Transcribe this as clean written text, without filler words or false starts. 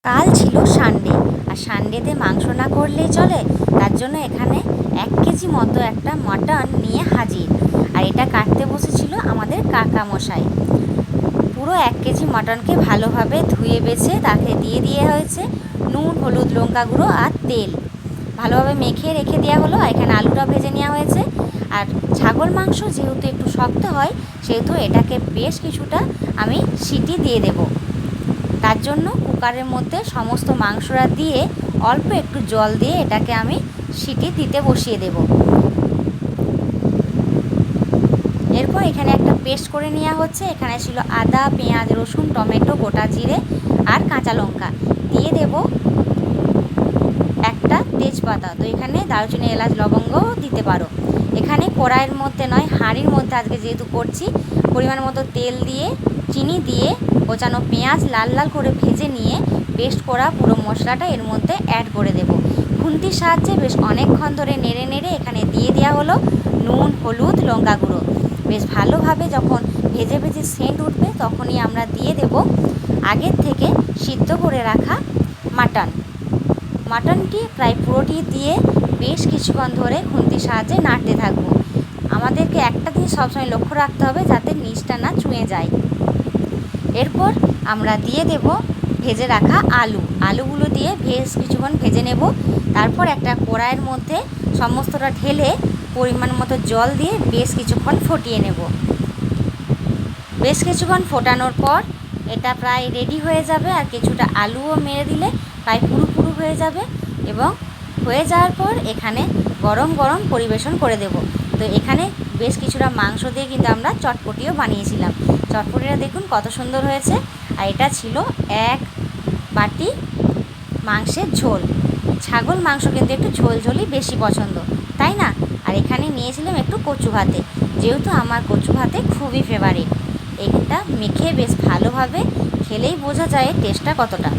কাল ছিল সানডে, আর সানডেতে মাংস না করলেই চলে। তার জন্য এখানে 1 কেজি মতো একটা মাটন নিয়ে হাজির। আর এটা কাটতে বসেছিল আমাদের কাকামশাই। পুরো 1 কেজি মাটনকে ভালোভাবে ধুয়ে বেছে তাকে দিয়ে হয়েছে নুন, হলুদ, লঙ্কা গুঁড়ো আর তেল। ভালোভাবে মেখে রেখে দেওয়া হলো। আর এখানে আলুটা ভেজে নেওয়া হয়েছে। আর ছাগল মাংস যেহেতু একটু শক্ত হয়, সেহেতু এটাকে বেশ কিছুটা আমি সিটি দিয়ে দেবো। তার জন্য কুকারের মধ্যে সমস্ত মাংসটা দিয়ে অল্প একটু জল দিয়ে এটাকে আমি সিটি দিতে বসিয়ে দেব। এরপর এখানে একটা পেস্ট করে নেওয়া হচ্ছে। এখানে ছিল আদা, পেঁয়াজ, রসুন, টমেটো, গোটা জিরে আর কাঁচা লঙ্কা। দিয়ে দেব একটা তেজপাতা। তো এখানে দারুচিনি, এলাচ, লবঙ্গও দিতে পারো। এখানে কড়াইয়ের মধ্যে নয়, হাঁড়ির মধ্যে আজকে যেহেতু করছি, পরিমাণ মতো তেল দিয়ে চিনি দিয়ে কোচানো পেঁয়াজ লাল লাল করে ভেজে নিয়ে পেস্ট করা পুরো মশলাটা এর মধ্যে অ্যাড করে দেব। খুন্তির সাহায্যে বেশ অনেকক্ষণ ধরে নেড়ে নেড়ে এখানে দিয়ে দেওয়া হলো নুন, হলুদ, লঙ্কা গুঁড়ো। বেশ ভালোভাবে যখন ভেজে ভেজে সেন্ট উঠবে, তখনই আমরা দিয়ে দেব আগের থেকে সিদ্ধ করে রাখা মাটনটি প্রায় পুরোটি দিয়ে বেশ কিছুক্ষণ ধরে খুন্তির সাহায্যে নাড়তে থাকবো। আমাদেরকে একটা জিনিস সবসময় লক্ষ্য রাখতে হবে, যাতে নিচটা না চুঁয়ে যায়। এরপর আমরা দিয়ে দেব ভেজে রাখা আলুগুলো দিয়ে বেশ কিছুক্ষণ ভেজে নেব। তারপর একটা কড়াইয়ের মধ্যে সমস্তটা ঢেলে পরিমাণ মতো জল দিয়ে বেশ কিছুক্ষণ ফুটিয়ে নেব। বেশ কিছুক্ষণ ফোটানোর পর এটা প্রায় রেডি হয়ে যাবে। আর কিছুটা আলুও মেরে দিলে প্রায় পুরো হয়ে যাবে। এবং হয়ে যাওয়ার পর এখানে গরম গরম পরিবেশন করে দেব। তো এখানে বেশ কিছুটা মাংস দিয়ে কিন্তু আমরা চটপটিও বানিয়েছিলাম। চটপটিটা দেখুন কত সুন্দর হয়েছে। আর এটা ছিল 1 বাটি মাংসের ঝোল। ছাগল মাংস কিন্তু একটু ঝোলঝোলই বেশি পছন্দ, তাই না? আর এখানে নিয়েছিলাম একটু কচু ভাতে, যেহেতু আমার কচু ভাতে খুবই ফেভারিট। এইটা মেখে বেশ ভালোভাবে খেলেই বোঝা যায় টেস্টটা কতটা।